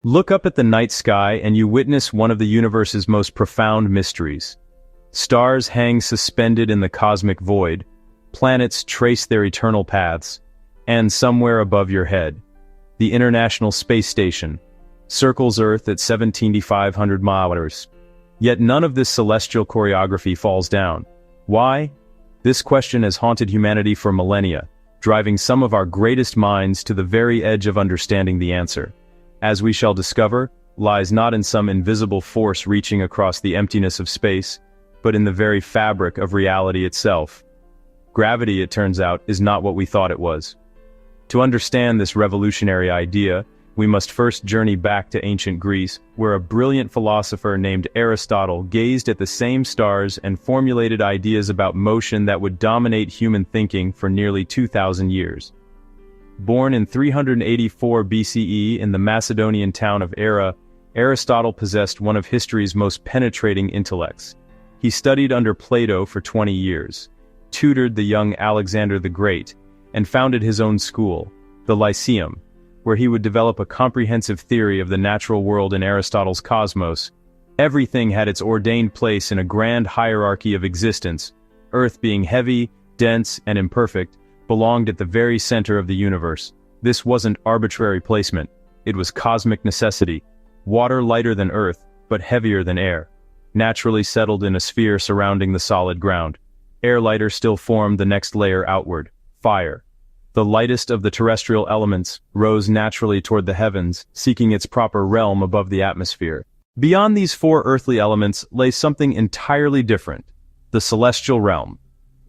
Look up at the night sky and you witness one of the universe's most profound mysteries. Stars hang suspended in the cosmic void, planets trace their eternal paths, and somewhere above your head, the International Space Station circles Earth at 17,500 miles. Yet none of this celestial choreography falls down. Why? This question has haunted humanity for millennia, driving some of our greatest minds to the very edge of understanding the answer. As we shall discover, lies not in some invisible force reaching across the emptiness of space, but in the very fabric of reality itself. Gravity, it turns out, is not what we thought it was. To understand this revolutionary idea, we must first journey back to ancient Greece, where a brilliant philosopher named Aristotle gazed at the same stars and formulated ideas about motion that would dominate human thinking for nearly 2,000 years. Born in 384 BCE in the Macedonian town of Era, Aristotle possessed one of history's most penetrating intellects. He studied under Plato for 20 years, tutored the young Alexander the Great, and founded his own school, the Lyceum, where he would develop a comprehensive theory of the natural world in Aristotle's Cosmos. Everything had its ordained place in a grand hierarchy of existence. Earth, being heavy, dense, and imperfect, belonged at the very center of the universe. This wasn't arbitrary placement, it was cosmic necessity. Water lighter than Earth, but heavier than air, naturally settled in a sphere surrounding the solid ground. Air lighter still formed the next layer outward, fire. The lightest of the terrestrial elements rose naturally toward the heavens, seeking its proper realm above the atmosphere. Beyond these four earthly elements lay something entirely different, the celestial realm.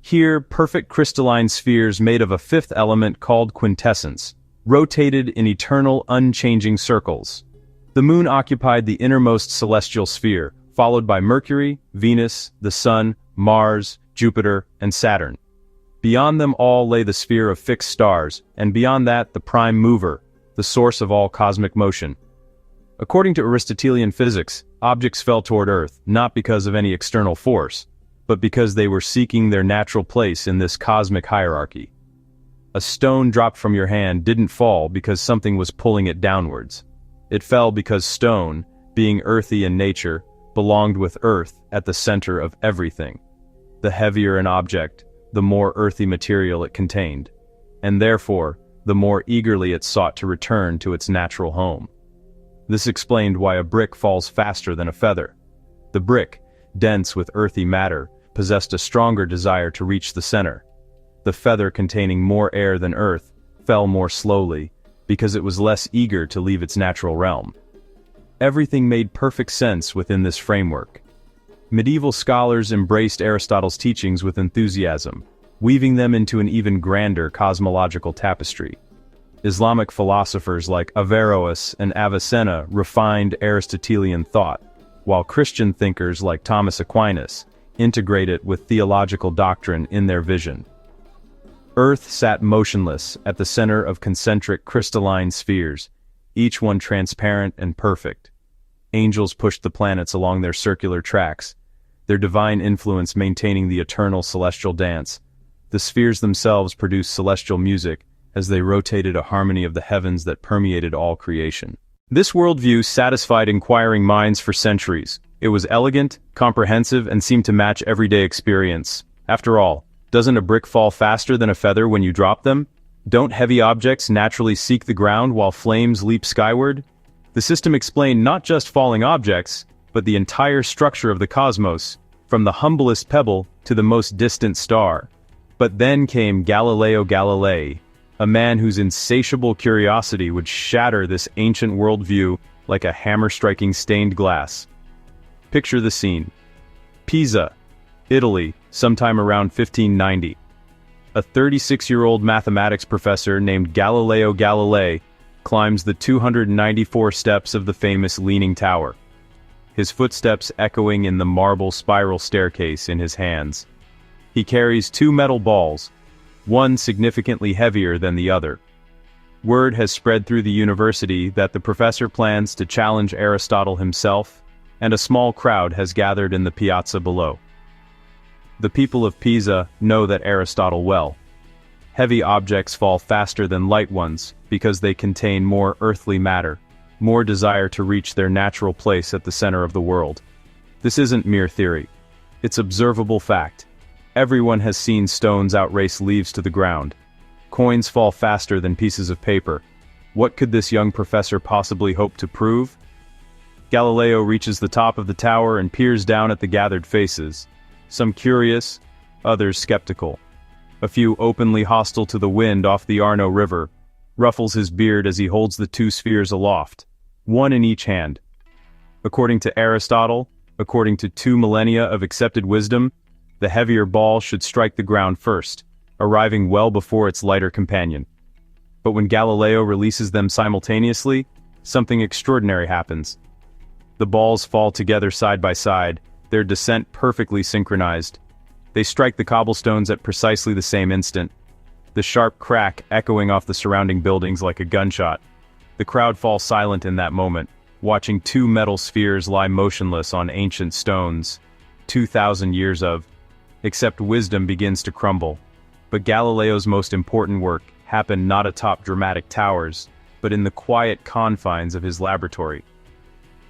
Here, perfect crystalline spheres made of a fifth element called quintessence, rotated in eternal, unchanging circles. The moon occupied the innermost celestial sphere, followed by Mercury, Venus, the Sun, Mars, Jupiter, and Saturn. Beyond them all lay the sphere of fixed stars, and beyond that the prime mover, the source of all cosmic motion. According to Aristotelian physics, objects fell toward Earth not because of any external force, but because they were seeking their natural place in this cosmic hierarchy. A stone dropped from your hand didn't fall because something was pulling it downwards. It fell because stone, being earthy in nature, belonged with Earth at the center of everything. The heavier an object, the more earthy material it contained, and therefore, the more eagerly it sought to return to its natural home. This explained why a brick falls faster than a feather. The brick, dense with earthy matter, possessed a stronger desire to reach the center. The feather, containing more air than earth, fell more slowly, because it was less eager to leave its natural realm. Everything made perfect sense within this framework. Medieval scholars embraced Aristotle's teachings with enthusiasm, weaving them into an even grander cosmological tapestry. Islamic philosophers like Averroes and Avicenna refined Aristotelian thought, while Christian thinkers like Thomas Aquinas integrate it with theological doctrine in their vision. Earth sat motionless at the center of concentric crystalline spheres, each one transparent and perfect. Angels pushed the planets along their circular tracks, their divine influence maintaining the eternal celestial dance. The spheres themselves produced celestial music as they rotated a harmony of the heavens that permeated all creation. This worldview satisfied inquiring minds for centuries. It was elegant, comprehensive, and seemed to match everyday experience. After all, doesn't a brick fall faster than a feather when you drop them? Don't heavy objects naturally seek the ground while flames leap skyward? The system explained not just falling objects, but the entire structure of the cosmos, from the humblest pebble to the most distant star. But then came Galileo Galilei, a man whose insatiable curiosity would shatter this ancient worldview like a hammer striking stained glass. Picture the scene. Pisa, Italy, sometime around 1590. A 36-year-old mathematics professor named Galileo Galilei climbs the 294 steps of the famous Leaning Tower, his footsteps echoing in the marble spiral staircase in his hands. He carries two metal balls, one significantly heavier than the other. Word has spread through the university that the professor plans to challenge Aristotle himself, and a small crowd has gathered in the piazza below. The people of Pisa know that Aristotle well. Heavy objects fall faster than light ones because they contain more earthly matter. more desire to reach their natural place at the center of the world. This isn't mere theory. It's observable fact. Everyone has seen stones outrace leaves to the ground. Coins fall faster than pieces of paper. What could this young professor possibly hope to prove? Galileo reaches the top of the tower and peers down at the gathered faces. Some curious, others skeptical. A few openly hostile to the wind off the Arno River, ruffles his beard as he holds the two spheres aloft, one in each hand. According to Aristotle, according to 2 millennia of accepted wisdom, the heavier ball should strike the ground first, arriving well before its lighter companion. But when Galileo releases them simultaneously, something extraordinary happens. The balls fall together side by side, their descent perfectly synchronized. They strike the cobblestones at precisely the same instant, the sharp crack echoing off the surrounding buildings like a gunshot. The crowd falls silent in that moment, watching 2 metal spheres lie motionless on ancient stones, 2,000 years of. Except wisdom begins to crumble. But Galileo's most important work happened not atop dramatic towers, but in the quiet confines of his laboratory.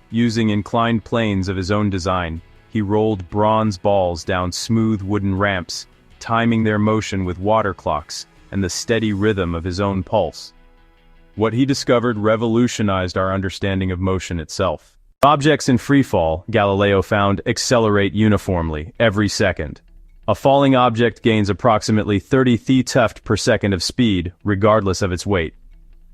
Using inclined planes of his own design, he rolled bronze balls down smooth wooden ramps, timing their motion with water clocks and the steady rhythm of his own pulse. What he discovered revolutionized our understanding of motion itself. Objects in freefall, Galileo found, accelerate uniformly, every second. A falling object gains approximately 30 ft per second of speed, regardless of its weight.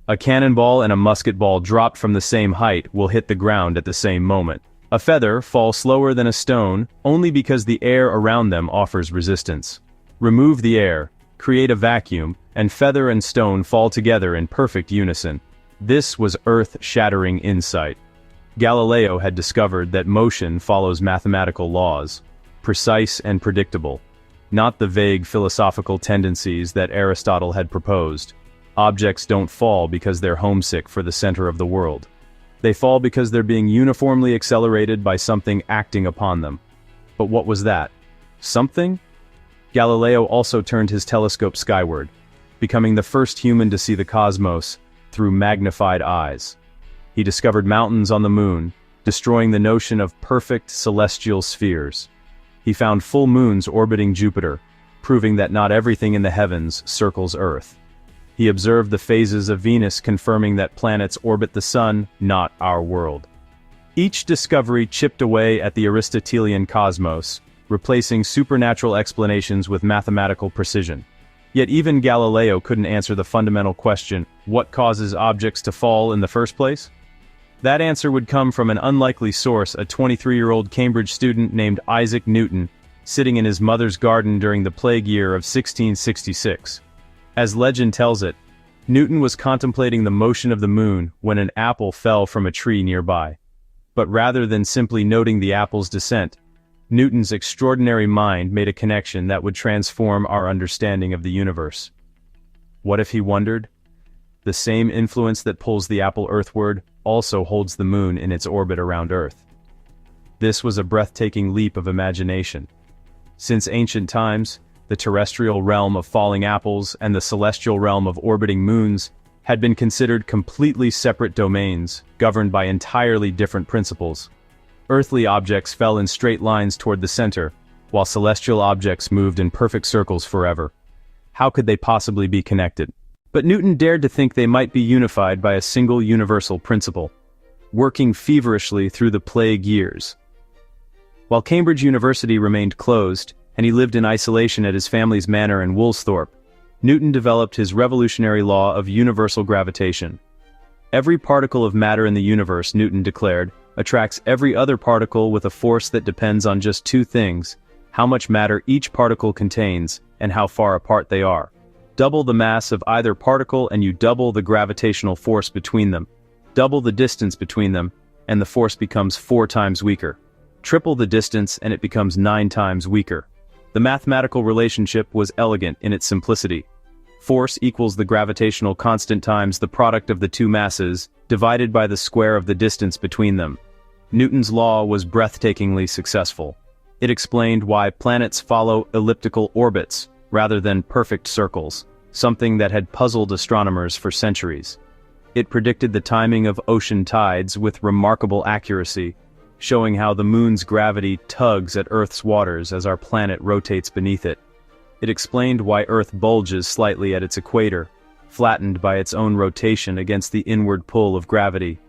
A cannonball and a musket ball dropped from the same height will hit the ground at the same moment. A feather falls slower than a stone only because the air around them offers resistance. Remove the air, create a vacuum, and feather and stone fall together in perfect unison. This was earth-shattering insight. Galileo had discovered that motion follows mathematical laws, precise and predictable, not the vague philosophical tendencies that Aristotle had proposed. Objects don't fall because they're homesick for the center of the world. They fall because they're being uniformly accelerated by something acting upon them. But what was that? Something? Galileo also turned his telescope skyward, becoming the first human to see the cosmos through magnified eyes. He discovered mountains on the moon, destroying the notion of perfect celestial spheres. He found full moons orbiting Jupiter, proving that not everything in the heavens circles Earth. He observed the phases of Venus, confirming that planets orbit the Sun, not our world. Each discovery chipped away at the Aristotelian Cosmos, replacing supernatural explanations with mathematical precision. Yet even Galileo couldn't answer the fundamental question, what causes objects to fall in the first place? That answer would come from an unlikely source, a 23-year-old Cambridge student named Isaac Newton, sitting in his mother's garden during the plague year of 1666. As legend tells it, Newton was contemplating the motion of the moon when an apple fell from a tree nearby. But rather than simply noting the apple's descent, Newton's extraordinary mind made a connection that would transform our understanding of the universe. What if he wondered? The same influence that pulls the apple earthward also holds the moon in its orbit around Earth. This was a breathtaking leap of imagination. Since ancient times, the terrestrial realm of falling apples and the celestial realm of orbiting moons had been considered completely separate domains, governed by entirely different principles. Earthly objects fell in straight lines toward the center, while celestial objects moved in perfect circles forever. How could they possibly be connected? But Newton dared to think they might be unified by a single universal principle, working feverishly through the plague years. While Cambridge University remained closed, and he lived in isolation at his family's manor in Woolsthorpe, Newton developed his revolutionary law of universal gravitation. Every particle of matter in the universe, Newton declared, attracts every other particle with a force that depends on just 2 things: how much matter each particle contains and how far apart they are. Double the mass of either particle and you double the gravitational force between them. Double the distance between them, and the force becomes 4 times weaker. Triple the distance and it becomes 9 times weaker. The mathematical relationship was elegant in its simplicity. Force equals the gravitational constant times the product of the 2 masses, divided by the square of the distance between them. Newton's law was breathtakingly successful. It explained why planets follow elliptical orbits, rather than perfect circles, something that had puzzled astronomers for centuries. It predicted the timing of ocean tides with remarkable accuracy, showing how the moon's gravity tugs at Earth's waters as our planet rotates beneath it. It explained why Earth bulges slightly at its equator, flattened by its own rotation against the inward pull of gravity.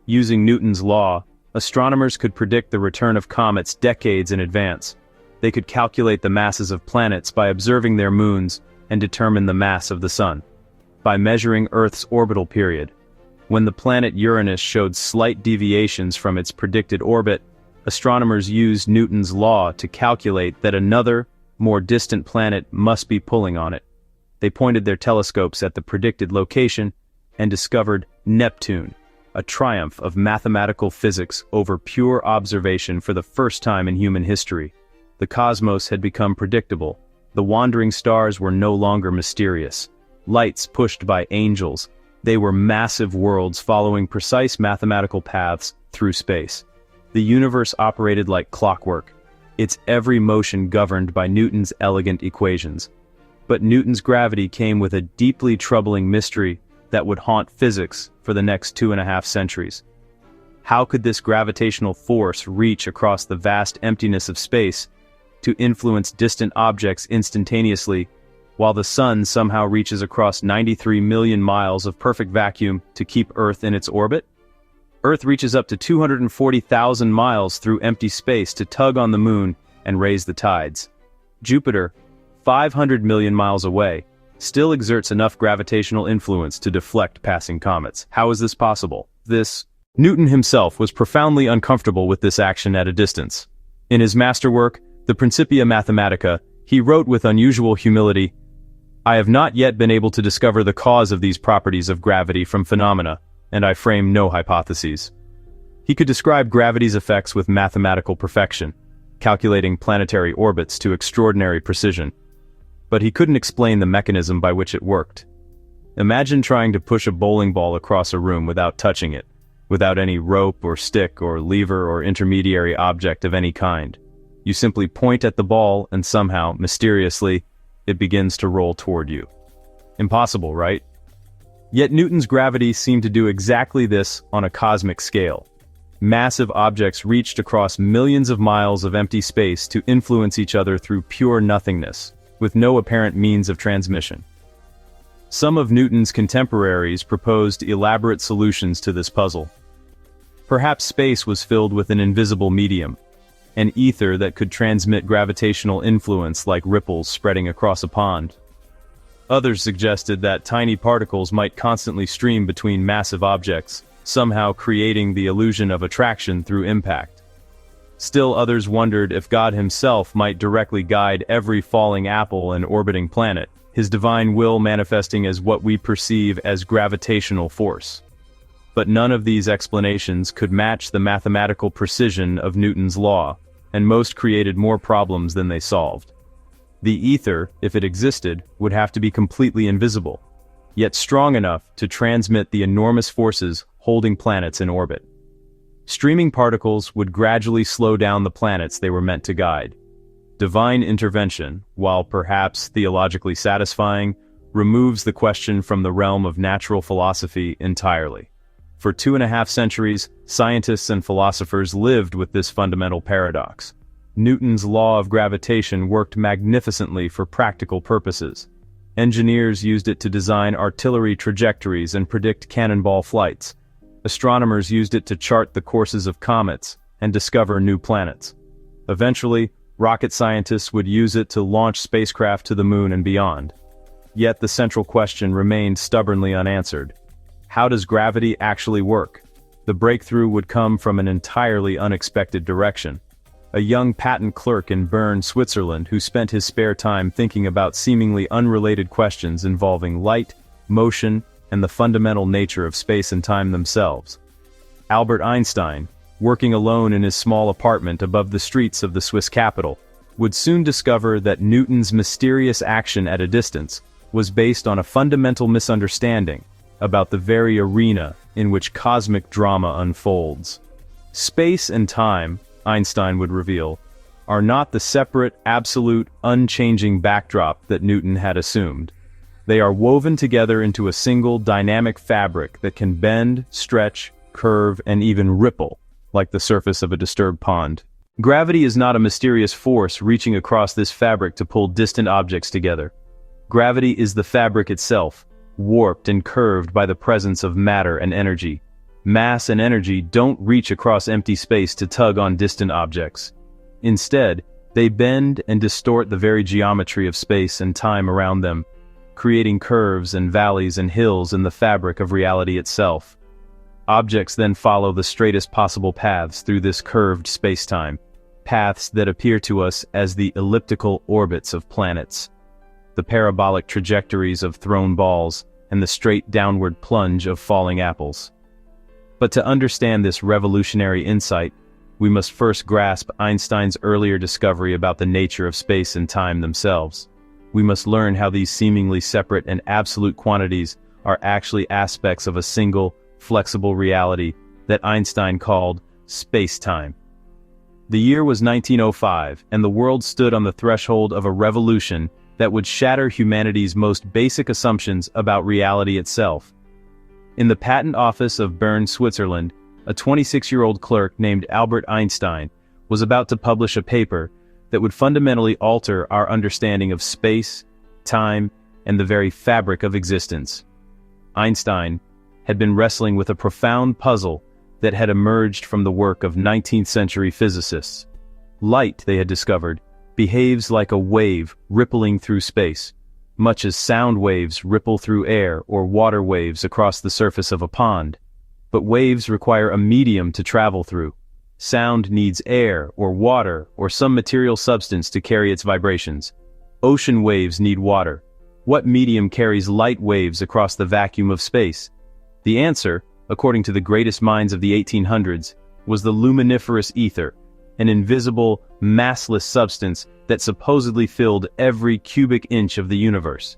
Using Newton's law, astronomers could predict the return of comets decades in advance. They could calculate the masses of planets by observing their moons and determine the mass of the Sun by measuring Earth's orbital period. When the planet Uranus showed slight deviations from its predicted orbit, astronomers used Newton's law to calculate that another, more distant planet must be pulling on it. They pointed their telescopes at the predicted location and discovered Neptune, a triumph of mathematical physics over pure observation for the first time in human history. The cosmos had become predictable. The wandering stars were no longer mysterious. Lights pushed by angels. They were massive worlds following precise mathematical paths through space. The universe operated like clockwork, its every motion governed by Newton's elegant equations. But Newton's gravity came with a deeply troubling mystery that would haunt physics for the next 2.5 centuries. How could this gravitational force reach across the vast emptiness of space to influence distant objects instantaneously, while the Sun somehow reaches across 93 million miles of perfect vacuum to keep Earth in its orbit? Earth reaches up to 240,000 miles through empty space to tug on the Moon and raise the tides. Jupiter, 500 million miles away, still exerts enough gravitational influence to deflect passing comets. How is this possible? Newton himself was profoundly uncomfortable with this action at a distance. In his masterwork, the Principia Mathematica, he wrote with unusual humility, "I have not yet been able to discover the cause of these properties of gravity from phenomena, and I frame no hypotheses." He could describe gravity's effects with mathematical perfection, calculating planetary orbits to extraordinary precision. But he couldn't explain the mechanism by which it worked. Imagine trying to push a bowling ball across a room without touching it, without any rope or stick or lever or intermediary object of any kind. You simply point at the ball and somehow, mysteriously, it begins to roll toward you. Impossible, right? Yet Newton's gravity seemed to do exactly this on a cosmic scale. Massive objects reached across millions of miles of empty space to influence each other through pure nothingness, with no apparent means of transmission. Some of Newton's contemporaries proposed elaborate solutions to this puzzle. Perhaps space was filled with an invisible medium, an ether that could transmit gravitational influence like ripples spreading across a pond. Others suggested that tiny particles might constantly stream between massive objects, somehow creating the illusion of attraction through impact. Still others wondered if God himself might directly guide every falling apple and orbiting planet, his divine will manifesting as what we perceive as gravitational force. But none of these explanations could match the mathematical precision of Newton's law, and most created more problems than they solved. The ether, if it existed, would have to be completely invisible, yet strong enough to transmit the enormous forces holding planets in orbit. Streaming particles would gradually slow down the planets they were meant to guide. Divine intervention, while perhaps theologically satisfying, removes the question from the realm of natural philosophy entirely. For 2.5 centuries, scientists and philosophers lived with this fundamental paradox. Newton's law of gravitation worked magnificently for practical purposes. Engineers used it to design artillery trajectories and predict cannonball flights. Astronomers used it to chart the courses of comets and discover new planets. Eventually, rocket scientists would use it to launch spacecraft to the moon and beyond. Yet the central question remained stubbornly unanswered. How does gravity actually work? The breakthrough would come from an entirely unexpected direction. A young patent clerk in Bern, Switzerland, who spent his spare time thinking about seemingly unrelated questions involving light, motion, and the fundamental nature of space and time themselves. Albert Einstein, working alone in his small apartment above the streets of the Swiss capital, would soon discover that Newton's mysterious action at a distance was based on a fundamental misunderstanding about the very arena in which cosmic drama unfolds. Space and time, Einstein would reveal, are not the separate, absolute, unchanging backdrop that Newton had assumed. They are woven together into a single dynamic fabric that can bend, stretch, curve, and even ripple, like the surface of a disturbed pond. Gravity is not a mysterious force reaching across this fabric to pull distant objects together. Gravity is the fabric itself, warped and curved by the presence of matter and energy. Mass and energy don't reach across empty space to tug on distant objects. Instead, they bend and distort the very geometry of space and time around them, creating curves and valleys and hills in the fabric of reality itself. Objects then follow the straightest possible paths through this curved spacetime, paths that appear to us as the elliptical orbits of planets, the parabolic trajectories of thrown balls, and the straight downward plunge of falling apples. But to understand this revolutionary insight, we must first grasp Einstein's earlier discovery about the nature of space and time themselves. We must learn how these seemingly separate and absolute quantities are actually aspects of a single, flexible reality that Einstein called spacetime. The year was 1905, and the world stood on the threshold of a revolution that would shatter humanity's most basic assumptions about reality itself. In the patent office of Bern, Switzerland, a 26-year-old clerk named Albert Einstein was about to publish a paper that would fundamentally alter our understanding of space, time, and the very fabric of existence. Einstein had been wrestling with a profound puzzle that had emerged from the work of 19th-century physicists. Light, they had discovered, behaves like a wave rippling through space, much as sound waves ripple through air or water waves across the surface of a pond. But waves require a medium to travel through. Sound needs air or water or some material substance to carry its vibrations. Ocean waves need water. What medium carries light waves across the vacuum of space? The answer, according to the greatest minds of the 1800s, was the luminiferous ether, an invisible, massless substance that supposedly filled every cubic inch of the universe.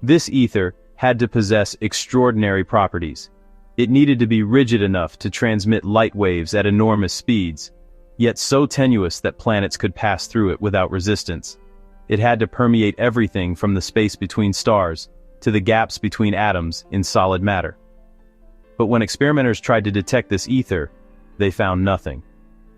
This ether had to possess extraordinary properties. It needed to be rigid enough to transmit light waves at enormous speeds, yet so tenuous that planets could pass through it without resistance. It had to permeate everything from the space between stars to the gaps between atoms in solid matter. But when experimenters tried to detect this ether, they found nothing.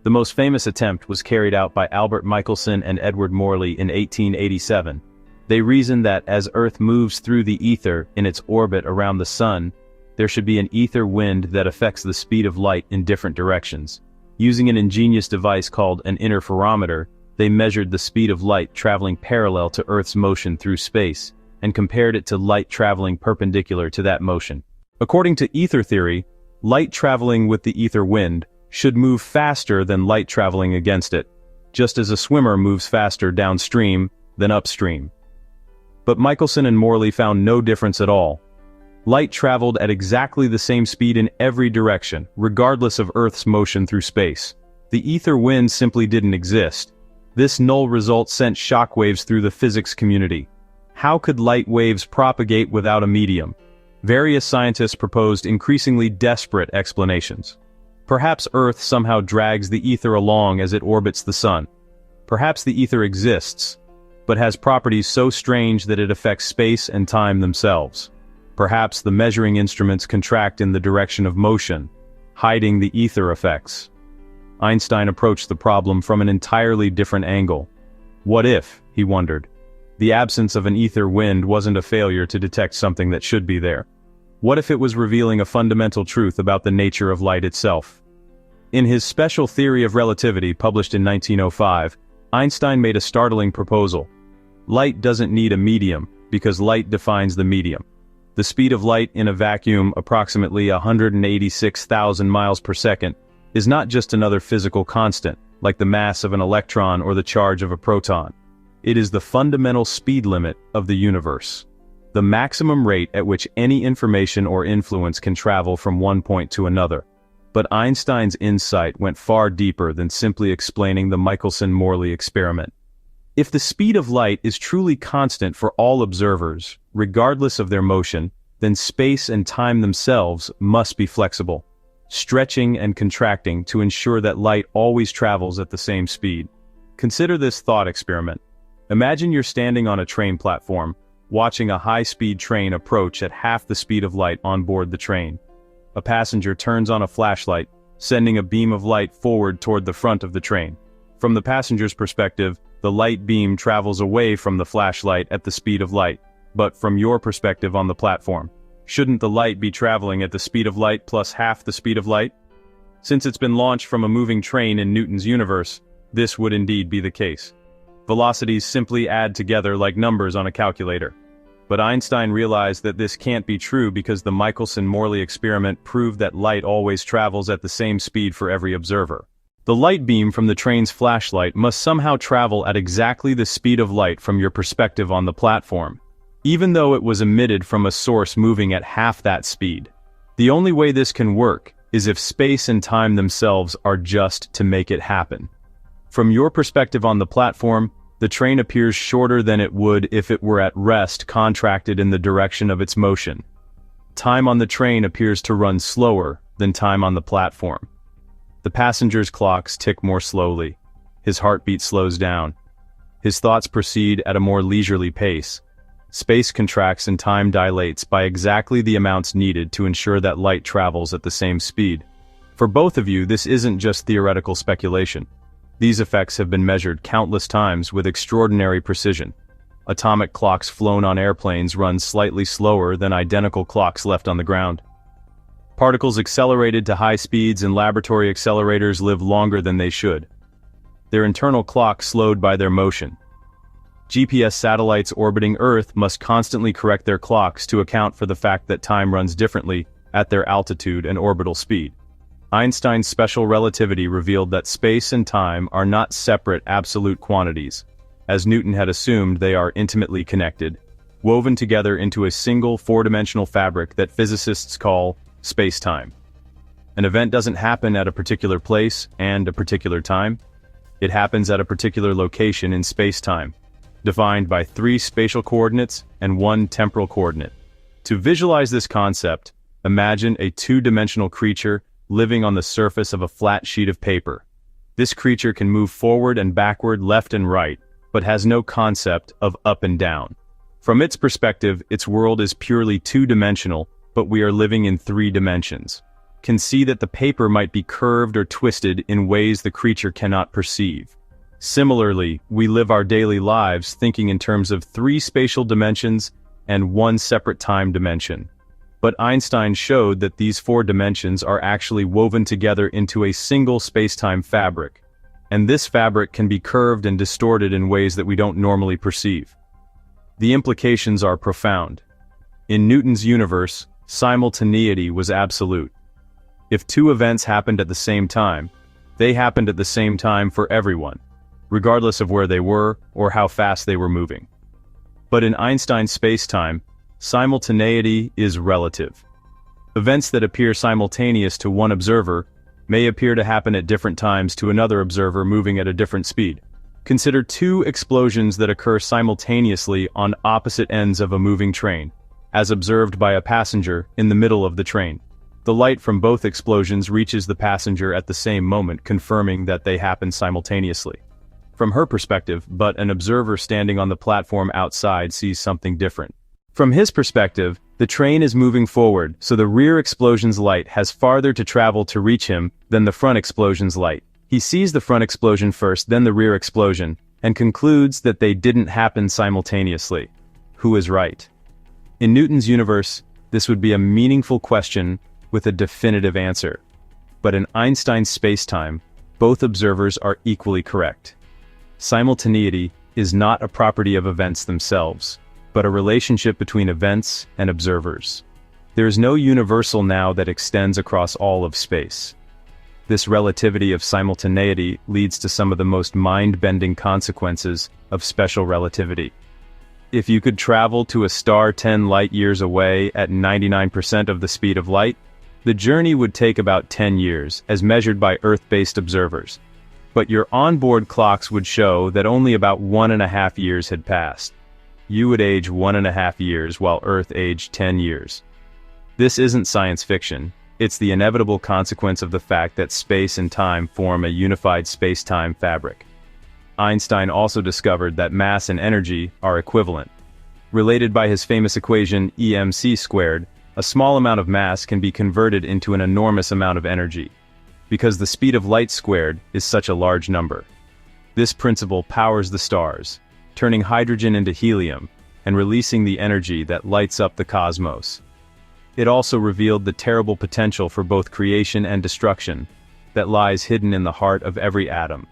The most famous attempt was carried out by Albert Michelson and Edward Morley in 1887. They reasoned that as Earth moves through the ether in its orbit around the Sun, there should be an ether wind that affects the speed of light in different directions. Using an ingenious device called an interferometer, they measured the speed of light traveling parallel to Earth's motion through space, and compared it to light traveling perpendicular to that motion. According to ether theory, light traveling with the ether wind should move faster than light traveling against it, just as a swimmer moves faster downstream than upstream. But Michelson and Morley found no difference at all. Light traveled at exactly the same speed in every direction, regardless of Earth's motion through space. The ether wind simply didn't exist. This null result sent shockwaves through the physics community. How could light waves propagate without a medium? Various scientists proposed increasingly desperate explanations. Perhaps Earth somehow drags the ether along as it orbits the Sun. Perhaps the ether exists, but has properties so strange that it affects space and time themselves. Perhaps the measuring instruments contract in the direction of motion, hiding the ether effects. Einstein approached the problem from an entirely different angle. What if, he wondered, the absence of an ether wind wasn't a failure to detect something that should be there? What if it was revealing a fundamental truth about the nature of light itself? In his special theory of relativity published in 1905, Einstein made a startling proposal. Light doesn't need a medium, because light defines the medium. The speed of light in a vacuum, approximately 186,000 miles per second, is not just another physical constant, like the mass of an electron or the charge of a proton. It is the fundamental speed limit of the universe, the maximum rate at which any information or influence can travel from one point to another. But Einstein's insight went far deeper than simply explaining the Michelson-Morley experiment. If the speed of light is truly constant for all observers, regardless of their motion, then space and time themselves must be flexible, stretching and contracting to ensure that light always travels at the same speed. Consider this thought experiment. Imagine you're standing on a train platform, watching a high-speed train approach at half the speed of light on board the train. A passenger turns on a flashlight, sending a beam of light forward toward the front of the train. From the passenger's perspective, the light beam travels away from the flashlight at the speed of light, but from your perspective on the platform, shouldn't the light be traveling at the speed of light plus half the speed of light? Since it's been launched from a moving train in Newton's universe, this would indeed be the case. Velocities simply add together like numbers on a calculator. But Einstein realized that this can't be true because the Michelson-Morley experiment proved that light always travels at the same speed for every observer. The light beam from the train's flashlight must somehow travel at exactly the speed of light from your perspective on the platform, even though it was emitted from a source moving at half that speed. The only way this can work is if space and time themselves are just to make it happen. From your perspective on the platform, the train appears shorter than it would if it were at rest contracted in the direction of its motion. Time on the train appears to run slower than time on the platform. The passenger's clocks tick more slowly. His heartbeat slows down. His thoughts proceed at a more leisurely pace. Space contracts and time dilates by exactly the amounts needed to ensure that light travels at the same speed. For both of you, this isn't just theoretical speculation. These effects have been measured countless times with extraordinary precision. Atomic clocks flown on airplanes run slightly slower than identical clocks left on the ground. Particles accelerated to high speeds in laboratory accelerators live longer than they should. Their internal clock slowed by their motion. GPS satellites orbiting Earth must constantly correct their clocks to account for the fact that time runs differently at their altitude and orbital speed. Einstein's special relativity revealed that space and time are not separate absolute quantities. As Newton had assumed, they are intimately connected, woven together into a single four-dimensional fabric that physicists call spacetime. An event doesn't happen at a particular place and a particular time. It happens at a particular location in spacetime, defined by 3 spatial coordinates and 1 temporal coordinate. To visualize this concept, imagine a two-dimensional creature living on the surface of a flat sheet of paper. This creature can move forward and backward, left and right, but has no concept of up and down. From its perspective, its world is purely two-dimensional, but we are living in 3 dimensions. Can see that the paper might be curved or twisted in ways the creature cannot perceive. Similarly, we live our daily lives thinking in terms of 3 spatial dimensions and 1 separate time dimension. But Einstein showed that these 4 dimensions are actually woven together into a single spacetime fabric, and this fabric can be curved and distorted in ways that we don't normally perceive. The implications are profound. In Newton's universe, simultaneity was absolute. If 2 events happened at the same time, they happened at the same time for everyone, regardless of where they were or how fast they were moving. But in Einstein's spacetime, simultaneity is relative. Events that appear simultaneous to one observer may appear to happen at different times to another observer moving at a different speed. Consider 2 explosions that occur simultaneously on opposite ends of a moving train, as observed by a passenger in the middle of the train. The light from both explosions reaches the passenger at the same moment, confirming that they happen simultaneously. From her perspective, but an observer standing on the platform outside sees something different. From his perspective, the train is moving forward, so the rear explosion's light has farther to travel to reach him than the front explosion's light. He sees the front explosion first, then the rear explosion, and concludes that they didn't happen simultaneously. Who is right? In Newton's universe, this would be a meaningful question with a definitive answer. But in Einstein's spacetime, both observers are equally correct. Simultaneity is not a property of events themselves, but a relationship between events and observers. There is no universal now that extends across all of space. This relativity of simultaneity leads to some of the most mind-bending consequences of special relativity. If you could travel to a star 10 light-years away at 99% of the speed of light, the journey would take about 10 years, as measured by Earth-based observers. But your onboard clocks would show that only about 1.5 years had passed. You would age 1.5 years while Earth aged 10 years. This isn't science fiction. It's the inevitable consequence of the fact that space and time form a unified space-time fabric. Einstein also discovered that mass and energy are equivalent. Related by his famous equation EMC squared, a small amount of mass can be converted into an enormous amount of energy, because the speed of light squared is such a large number. This principle powers the stars, turning hydrogen into helium, and releasing the energy that lights up the cosmos. It also revealed the terrible potential for both creation and destruction that lies hidden in the heart of every atom.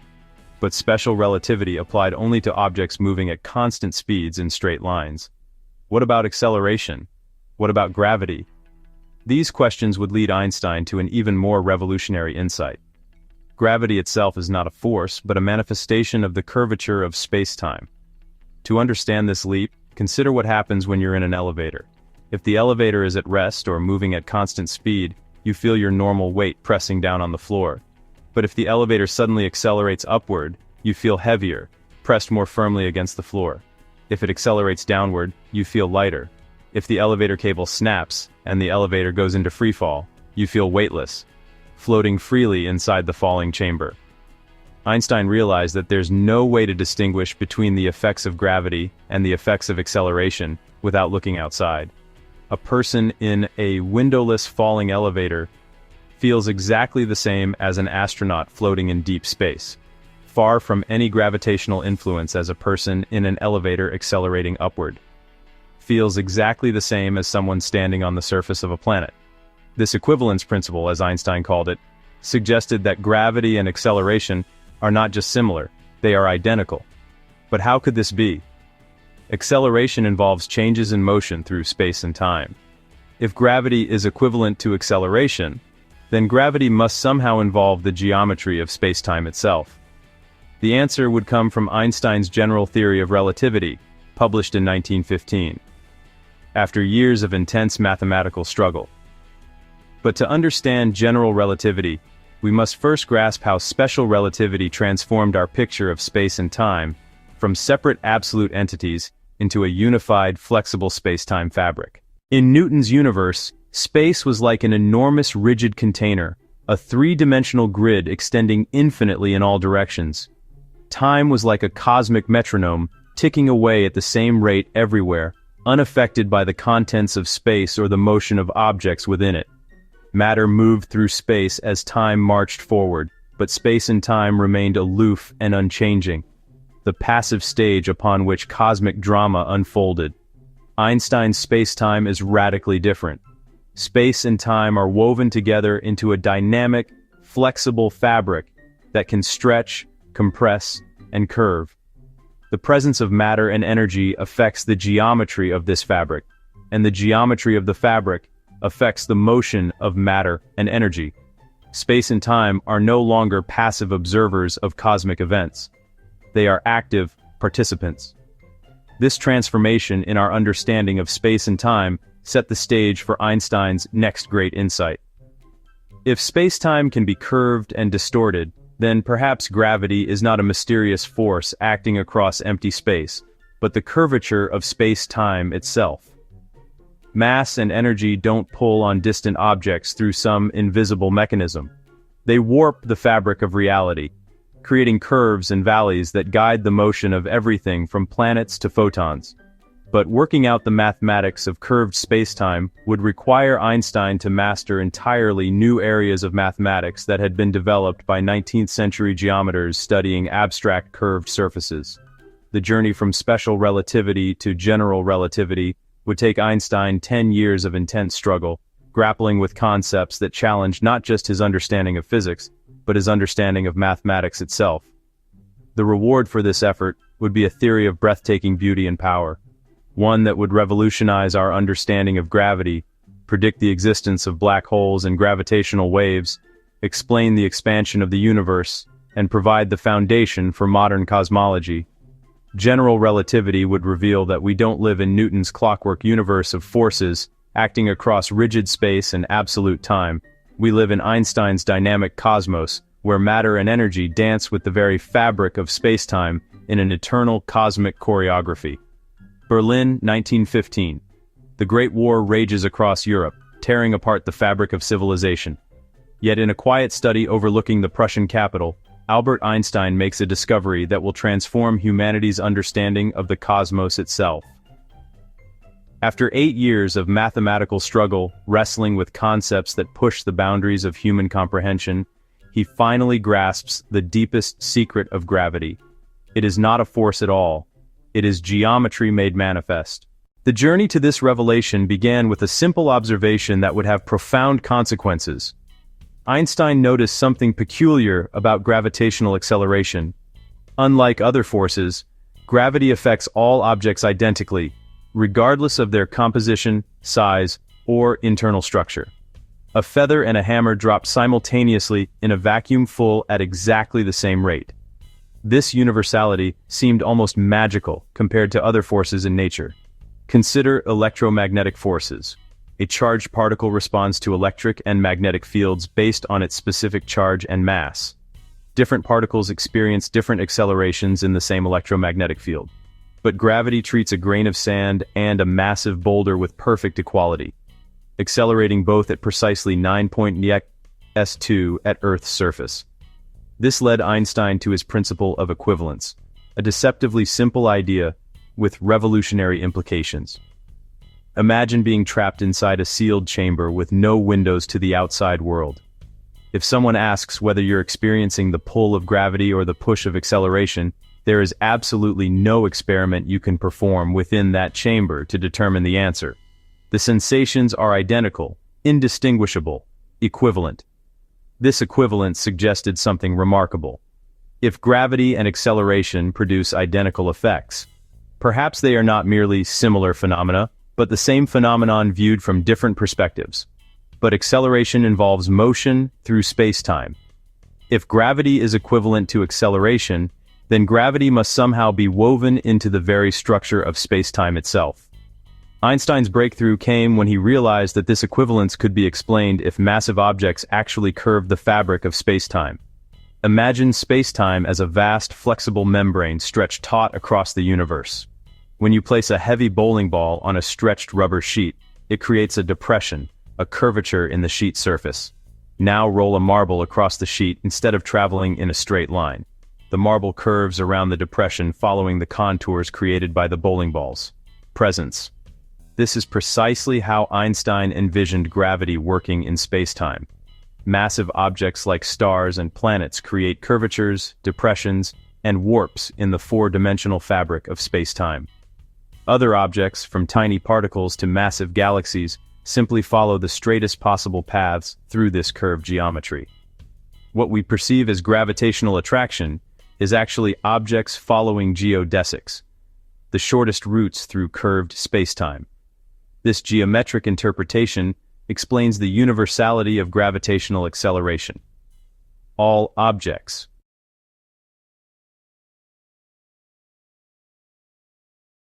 But special relativity applied only to objects moving at constant speeds in straight lines. What about acceleration? What about gravity? These questions would lead Einstein to an even more revolutionary insight. Gravity itself is not a force, but a manifestation of the curvature of space-time. To understand this leap, consider what happens when you're in an elevator. If the elevator is at rest or moving at constant speed, you feel your normal weight pressing down on the floor. But if the elevator suddenly accelerates upward, you feel heavier, pressed more firmly against the floor. If it accelerates downward, you feel lighter. If the elevator cable snaps and the elevator goes into freefall, you feel weightless, floating freely inside the falling chamber. Einstein realized that there's no way to distinguish between the effects of gravity and the effects of acceleration without looking outside. A person in a windowless falling elevator feels exactly the same as an astronaut floating in deep space, far from any gravitational influence as a person in an elevator accelerating upward. Feels exactly the same as someone standing on the surface of a planet. This equivalence principle, as Einstein called it, suggested that gravity and acceleration are not just similar, they are identical. But how could this be? Acceleration involves changes in motion through space and time. If gravity is equivalent to acceleration, then gravity must somehow involve the geometry of space-time itself. The answer would come from Einstein's general theory of relativity, published in 1915, after years of intense mathematical struggle. But to understand general relativity, we must first grasp how special relativity transformed our picture of space and time from separate absolute entities into a unified, flexible space-time fabric. In Newton's universe, space was like an enormous rigid container, a three-dimensional grid extending infinitely in all directions. Time was like a cosmic metronome, ticking away at the same rate everywhere, unaffected by the contents of space or the motion of objects within it. Matter moved through space as time marched forward, but space and time remained aloof and unchanging, the passive stage upon which cosmic drama unfolded. Einstein's space-time is radically different. Space and time are woven together into a dynamic, flexible fabric that can stretch, compress, and curve. The presence of matter and energy affects the geometry of this fabric, and the geometry of the fabric affects the motion of matter and energy. Space and time are no longer passive observers of cosmic events. They are active participants. This transformation in our understanding of space and time set the stage for Einstein's next great insight. If space-time can be curved and distorted, then perhaps gravity is not a mysterious force acting across empty space, but the curvature of space-time itself. Mass and energy don't pull on distant objects through some invisible mechanism. They warp the fabric of reality, creating curves and valleys that guide the motion of everything from planets to photons. But working out the mathematics of curved spacetime would require Einstein to master entirely new areas of mathematics that had been developed by 19th-century geometers studying abstract curved surfaces. The journey from special relativity to general relativity would take Einstein 10 years of intense struggle, grappling with concepts that challenged not just his understanding of physics, but his understanding of mathematics itself. The reward for this effort would be a theory of breathtaking beauty and power, one that would revolutionize our understanding of gravity, predict the existence of black holes and gravitational waves, explain the expansion of the universe, and provide the foundation for modern cosmology. General relativity would reveal that we don't live in Newton's clockwork universe of forces acting across rigid space and absolute time. We live in Einstein's dynamic cosmos, where matter and energy dance with the very fabric of spacetime in an eternal cosmic choreography. Berlin, 1915. The Great War rages across Europe, tearing apart the fabric of civilization. Yet in a quiet study overlooking the Prussian capital, Albert Einstein makes a discovery that will transform humanity's understanding of the cosmos itself. After 8 years of mathematical struggle, wrestling with concepts that push the boundaries of human comprehension, he finally grasps the deepest secret of gravity. It is not a force at all. It is geometry made manifest. The journey to this revelation began with a simple observation that would have profound consequences. Einstein noticed something peculiar about gravitational acceleration. Unlike other forces, gravity affects all objects identically, regardless of their composition, size, or internal structure. A feather and a hammer drop simultaneously in a vacuum full at exactly the same rate. This universality seemed almost magical compared to other forces in nature. Consider electromagnetic forces. A charged particle responds to electric and magnetic fields based on its specific charge and mass. Different particles experience different accelerations in the same electromagnetic field. But gravity treats a grain of sand and a massive boulder with perfect equality, accelerating both at precisely 9.s2 at Earth's surface. This led Einstein to his principle of equivalence, a deceptively simple idea with revolutionary implications. Imagine being trapped inside a sealed chamber with no windows to the outside world. If someone asks whether you're experiencing the pull of gravity or the push of acceleration, there is absolutely no experiment you can perform within that chamber to determine the answer. The sensations are identical, indistinguishable, equivalent. This equivalence suggested something remarkable. If gravity and acceleration produce identical effects, perhaps they are not merely similar phenomena, but the same phenomenon viewed from different perspectives. But acceleration involves motion through spacetime. If gravity is equivalent to acceleration, then gravity must somehow be woven into the very structure of spacetime itself. Einstein's breakthrough came when he realized that this equivalence could be explained if massive objects actually curved the fabric of spacetime. Imagine spacetime as a vast, flexible membrane stretched taut across the universe. When you place a heavy bowling ball on a stretched rubber sheet, it creates a depression, a curvature in the sheet surface. Now roll a marble across the sheet instead of traveling in a straight line. The marble curves around the depression following the contours created by the bowling ball's presence. This is precisely how Einstein envisioned gravity working in spacetime. Massive objects like stars and planets create curvatures, depressions, and warps in the four-dimensional fabric of spacetime. Other objects, from tiny particles to massive galaxies, simply follow the straightest possible paths through this curved geometry. What we perceive as gravitational attraction is actually objects following geodesics, the shortest routes through curved spacetime. This geometric interpretation explains the universality of gravitational acceleration. All objects,